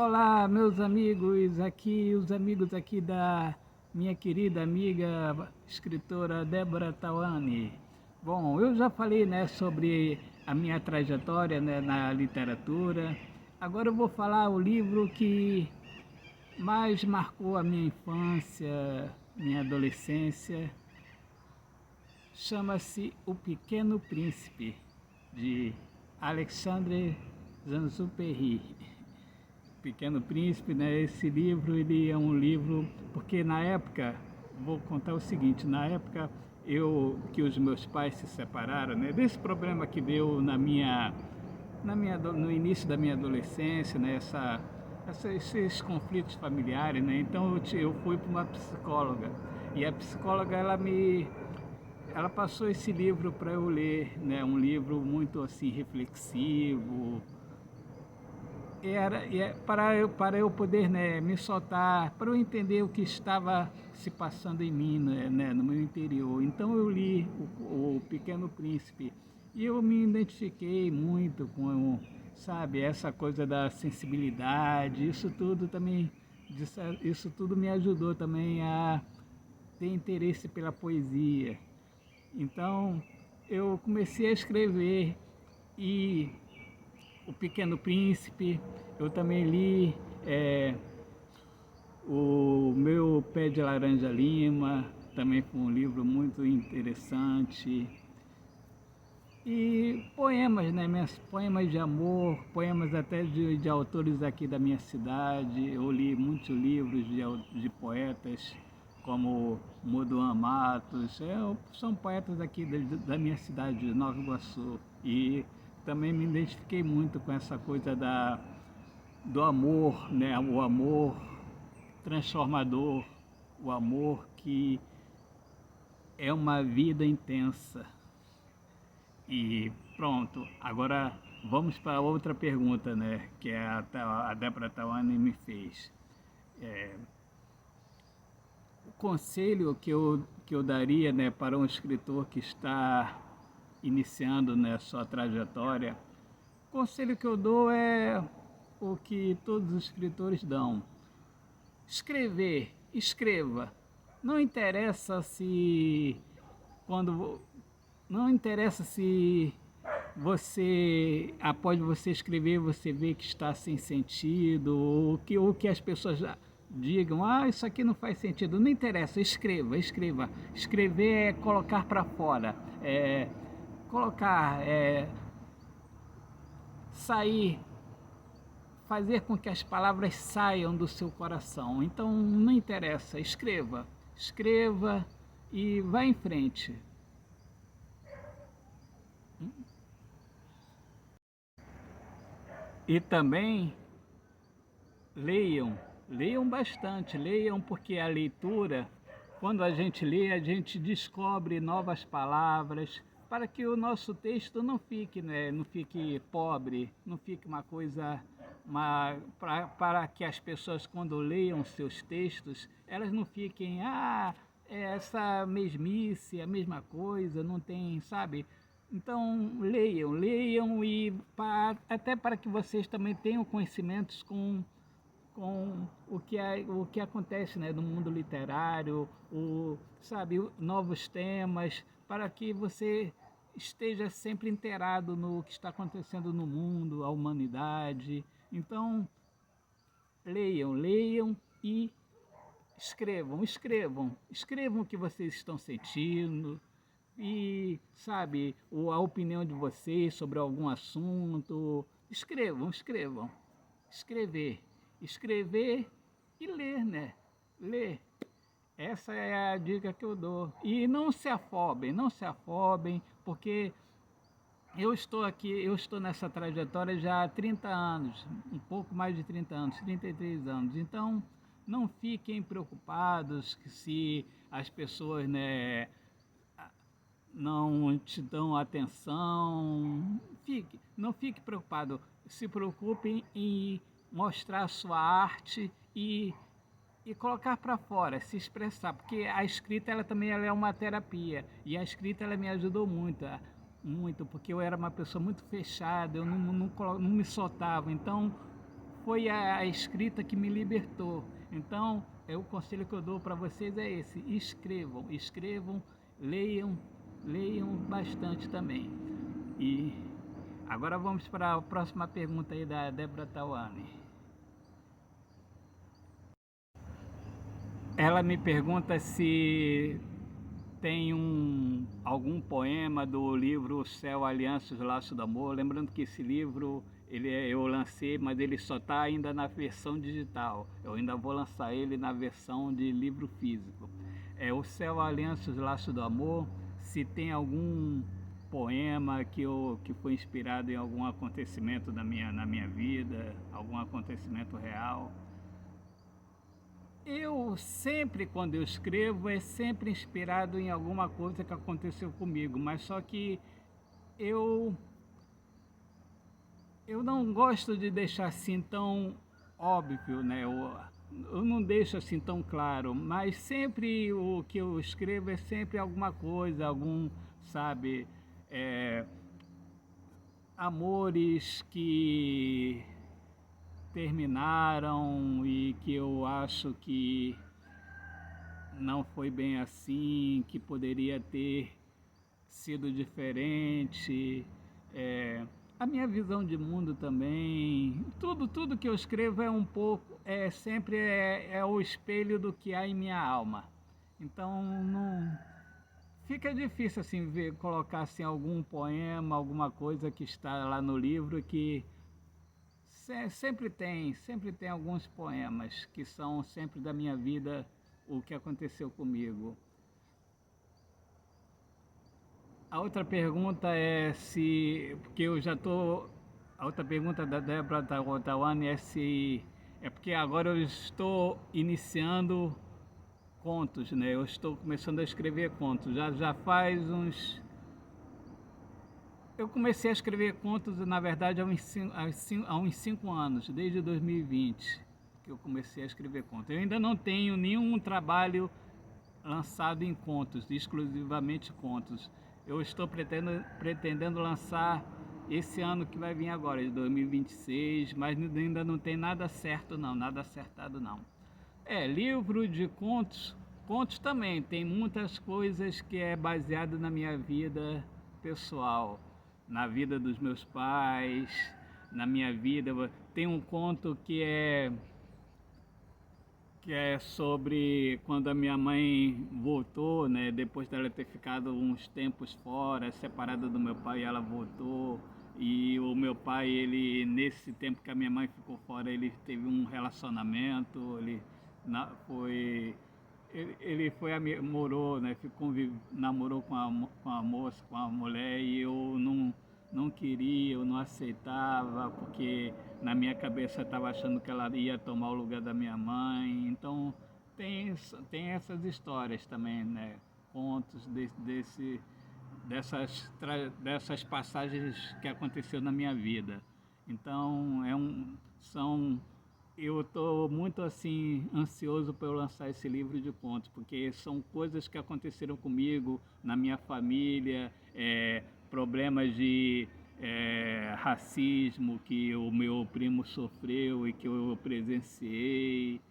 Olá, meus amigos aqui, os amigos aqui da minha querida amiga escritora Débora Tawani. Bom, eu já falei, né, sobre a minha trajetória, né, na literatura. Agora eu vou falar o livro que mais marcou a minha infância, minha adolescência. Chama-se O Pequeno Príncipe, de Alexandre Saint-Exupéry. Pequeno Príncipe, né? Esse livro, ele é um livro, porque na época, vou contar o seguinte, na época que os meus pais se separaram, né? Desse problema que deu no início da minha adolescência, né? Esses conflitos familiares, né? Então eu fui para uma psicóloga e a psicóloga ela passou esse livro para eu ler, né? Um livro muito assim reflexivo, para eu poder, né, me soltar, para eu entender o que estava se passando em mim, né, no meu interior. Então eu li o Pequeno Príncipe e eu me identifiquei muito com, sabe, essa coisa da sensibilidade. Isso tudo também, isso tudo me ajudou também a ter interesse pela poesia. Então eu comecei a escrever e o Pequeno Príncipe, eu também li o Meu Pé de Laranja Lima, também foi um livro muito interessante. E poemas, né? Poemas de amor, poemas até de autores aqui da minha cidade. Eu li muitos livros de poetas como Modoan Matos. São poetas aqui da minha cidade, de Nova Iguaçu. E também me identifiquei muito com essa coisa do amor, né? O amor transformador, o amor que é uma vida intensa. E pronto, agora vamos para outra pergunta, né? Que a Débora Tawani me fez. O conselho que eu daria, né, para um escritor que está iniciando, né, sua trajetória, o conselho que eu dou é o que todos os escritores dão. Escrever, escreva. Não interessa se quando não interessa se você, após você escrever, você vê que está sem sentido, ou que as pessoas digam, isso aqui não faz sentido. Não interessa, escreva, escreva. Escrever é colocar para fora, colocar, sair, fazer com que as palavras saiam do seu coração. Então não interessa, escreva, escreva e vá em frente. E também leiam, leiam bastante, leiam porque a leitura, quando a gente lê, a gente descobre novas palavras para que o nosso texto não fique, né, não fique pobre, não fique uma coisa, para que as pessoas quando leiam seus textos, elas não fiquem, essa mesmice, a mesma coisa, não tem, sabe? Então, leiam, leiam e até para que vocês também tenham conhecimentos com o que acontece, né, no mundo literário, sabe, novos temas, para que você esteja sempre inteirado no que está acontecendo no mundo, a humanidade. Então, leiam, leiam e escrevam, escrevam, escrevam o que vocês estão sentindo e, sabe, a opinião de vocês sobre algum assunto. Escrevam, escrevam. Escrever, escrever e ler, né? Ler. Essa é a dica que eu dou. E não se afobem, não se afobem, porque eu estou nessa trajetória já há 30 anos, um pouco mais de 30 anos, 33 anos. Então, não fiquem preocupados que se as pessoas, né, não te dão atenção. Não fique preocupado. Se preocupem em mostrar a sua arte e colocar para fora, se expressar, porque a escrita ela é uma terapia e a escrita ela me ajudou muito, muito, porque eu era uma pessoa muito fechada, eu não me soltava. Então foi a escrita que me libertou. Então, o conselho que eu dou para vocês é esse: escrevam, leiam, leiam bastante também. E agora vamos para a próxima pergunta aí da Débora Tawane. Ela me pergunta se tem algum poema do livro Céu, Alianças, Laço do Amor. Lembrando que esse livro eu lancei, mas ele só está ainda na versão digital. Eu ainda vou lançar ele na versão de livro físico. É o Céu, Alianças, Laço do Amor. Se tem algum poema que foi inspirado em algum acontecimento na minha vida, algum acontecimento real. Eu sempre, quando eu escrevo, é sempre inspirado em alguma coisa que aconteceu comigo, mas só que eu, eu não gosto de deixar assim tão óbvio, né? Eu não deixo assim tão claro, mas sempre o que eu escrevo é sempre alguma coisa, sabe, é, amores que terminaram e que eu acho que não foi bem assim, que poderia ter sido diferente, a minha visão de mundo também, tudo que eu escrevo é um pouco, sempre é o espelho do que há em minha alma. Então não fica difícil assim colocar assim algum poema, alguma coisa que está lá no livro que sempre tem alguns poemas que são sempre da minha vida, o que aconteceu comigo. A outra pergunta é se, porque eu já estou, a outra pergunta da Débora Tawane é porque agora eu estou iniciando contos, né? Eu estou começando a escrever contos, já faz uns... Eu comecei a escrever contos, na verdade, há uns 5 anos, desde 2020, que eu comecei a escrever contos. Eu ainda não tenho nenhum trabalho lançado em contos, exclusivamente contos. Eu estou pretendendo lançar esse ano que vai vir agora, de 2026, mas ainda não tem nada certo não, nada acertado não. Livro de contos, contos também, tem muitas coisas que é baseado na minha vida pessoal, na vida dos meus pais, na minha vida. Tem um conto que é sobre quando a minha mãe voltou, né, depois dela ter ficado uns tempos fora, separada do meu pai, ela voltou. E o meu pai, nesse tempo que a minha mãe ficou fora, ele teve um relacionamento, morou, né, namorou com a moça, com a mulher, e eu não queria, eu não aceitava, porque na minha cabeça eu estava achando que ela ia tomar o lugar da minha mãe. Então tem essas histórias também, né? Contos dessas passagens que aconteceu na minha vida. Então eu estou muito assim ansioso para eu lançar esse livro de contos, porque são coisas que aconteceram comigo, na minha família, problemas de racismo que o meu primo sofreu e que eu presenciei,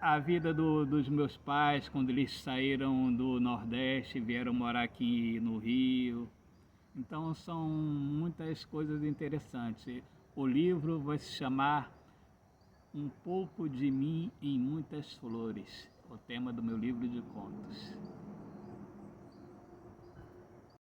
a vida dos meus pais quando eles saíram do Nordeste e vieram morar aqui no Rio. Então são muitas coisas interessantes. O livro vai se chamar Um Pouco de Mim em Muitas Flores, o tema do meu livro de contos.